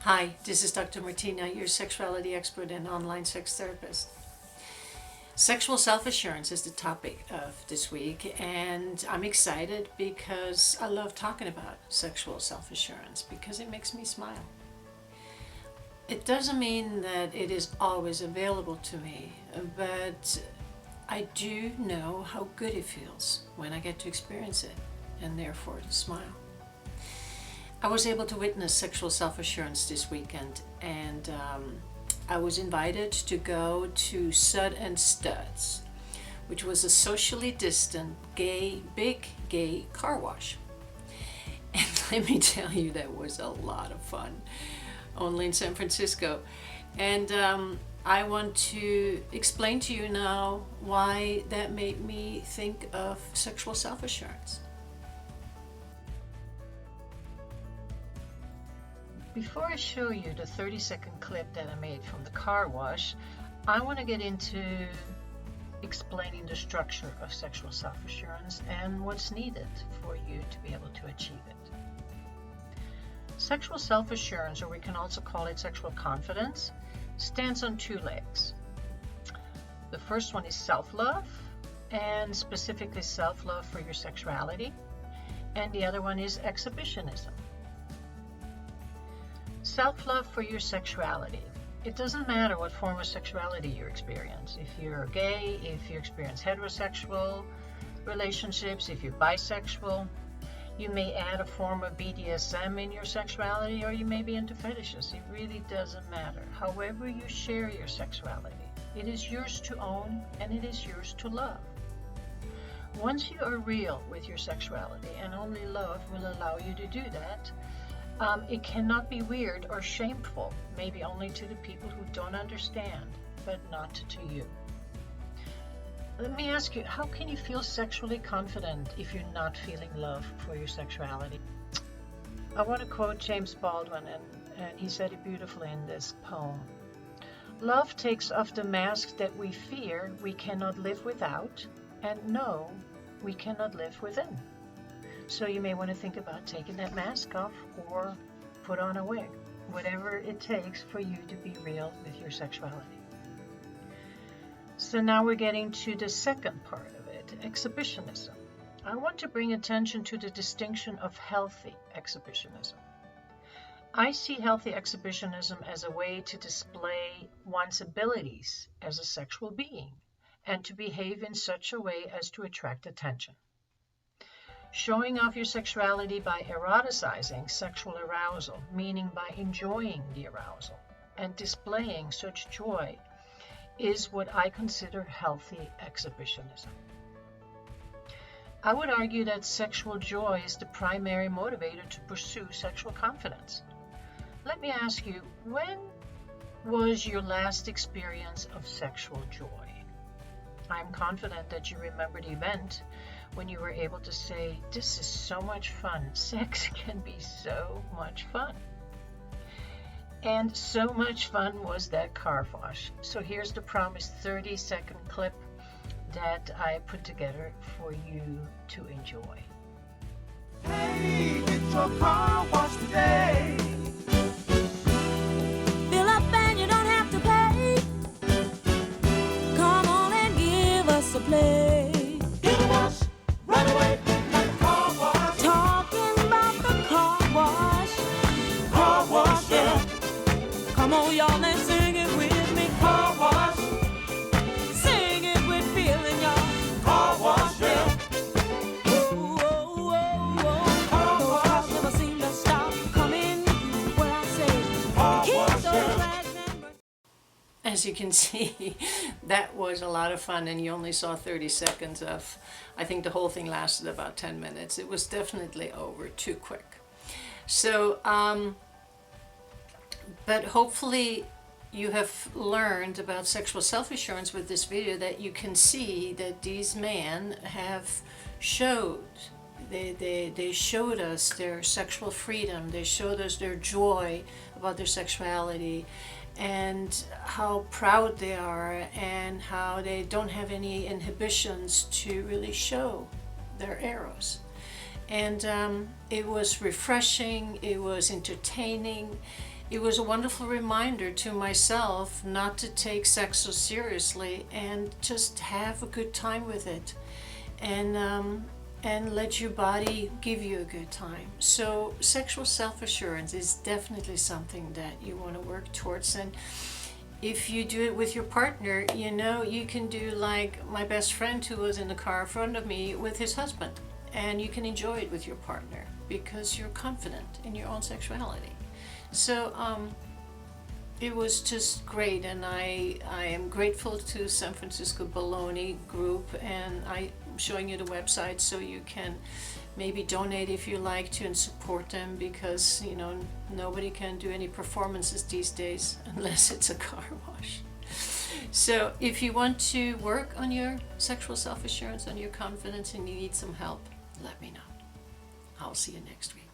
Hi, this is Dr. Martina, your sexuality expert and online sex therapist. Sexual self-assurance is the topic of this week, and I'm excited because I love talking about sexual self-assurance because it makes me smile. It doesn't mean that it is always available to me, but I do know how good it feels when I get to experience it, and therefore to smile. I was able to witness sexual self-assurance this weekend, and I was invited to go to Sud and Studs, which was a socially distant big gay car wash. And let me tell you, that was a lot of fun, only in San Francisco. And I want to explain to you now why that made me think of sexual self-assurance. Before I show you the 30-second clip that I made from the car wash, I want to get into explaining the structure of sexual self-assurance and what's needed for you to be able to achieve it. Sexual self-assurance, or we can also call it sexual confidence, stands on two legs. The first one is self-love, and specifically self-love for your sexuality, and the other one is exhibitionism. Self-love for your sexuality. It doesn't matter what form of sexuality you experience. If you're gay, if you experience heterosexual relationships, if you're bisexual, you may add a form of BDSM in your sexuality, or you may be into fetishes. It really doesn't matter. However you share your sexuality, it is yours to own and it is yours to love. Once you are real with your sexuality, and only love will allow you to do that, it cannot be weird or shameful, maybe only to the people who don't understand, but not to you. Let me ask you, how can you feel sexually confident if you're not feeling love for your sexuality? I want to quote James Baldwin, and he said it beautifully in this poem. Love takes off the mask that we fear we cannot live without, and know we cannot live within. So you may want to think about taking that mask off or put on a wig, whatever it takes for you to be real with your sexuality. So now we're getting to the second part of it, exhibitionism. I want to bring attention to the distinction of healthy exhibitionism. I see healthy exhibitionism as a way to display one's abilities as a sexual being and to behave in such a way as to attract attention. Showing off your sexuality by eroticizing sexual arousal, meaning by enjoying the arousal and displaying such joy, is what I consider healthy exhibitionism. I would argue that sexual joy is the primary motivator to pursue sexual confidence. Let me ask you, when was your last experience of sexual joy? I'm confident that you remember the event when you were able to say, "This is so much fun. Sex can be so much fun." And so much fun was that car wash. So here's the promised 30-second clip that I put together for you to enjoy. Hey, get your car wash today. Fill up and you don't have to pay. Come on and give us a play. Get a wash right away like a car wash. Talking about the car wash. Car wash, yeah. Come on, y'all, and sing it with me. Car wash. Sing it with feeling, y'all. Car wash, yeah. Oh, oh, oh, oh. Car Those wash. cars never seem to stop coming. What I say. Car Keep wash, those yeah. flags and As you can see, that was a lot of fun, and you only saw 30 seconds of, I think the whole thing lasted about 10 minutes. It was definitely over too quick. So, but hopefully you have learned about sexual self-assurance with this video, that you can see that these men have showed, they showed us their sexual freedom, they showed us their joy about their sexuality, and how proud they are, and how they don't have any inhibitions to really show their eros. And it was refreshing, it was entertaining, it was a wonderful reminder to myself not to take sex so seriously and just have a good time with it, and let your body give you a good time. So sexual self-assurance is definitely something that you want to work towards. And if you do it with your partner, you can do like my best friend who was in the car in front of me with his husband, and you can enjoy it with your partner because you're confident in your own sexuality. So it was just great, and I am grateful to San Francisco Bologna group, and I'm showing you the website so you can maybe donate if you like to and support them, because nobody can do any performances these days unless it's a car wash. So if you want to work on your sexual self-assurance, on your confidence, and you need some help, let me know. I'll see you next week.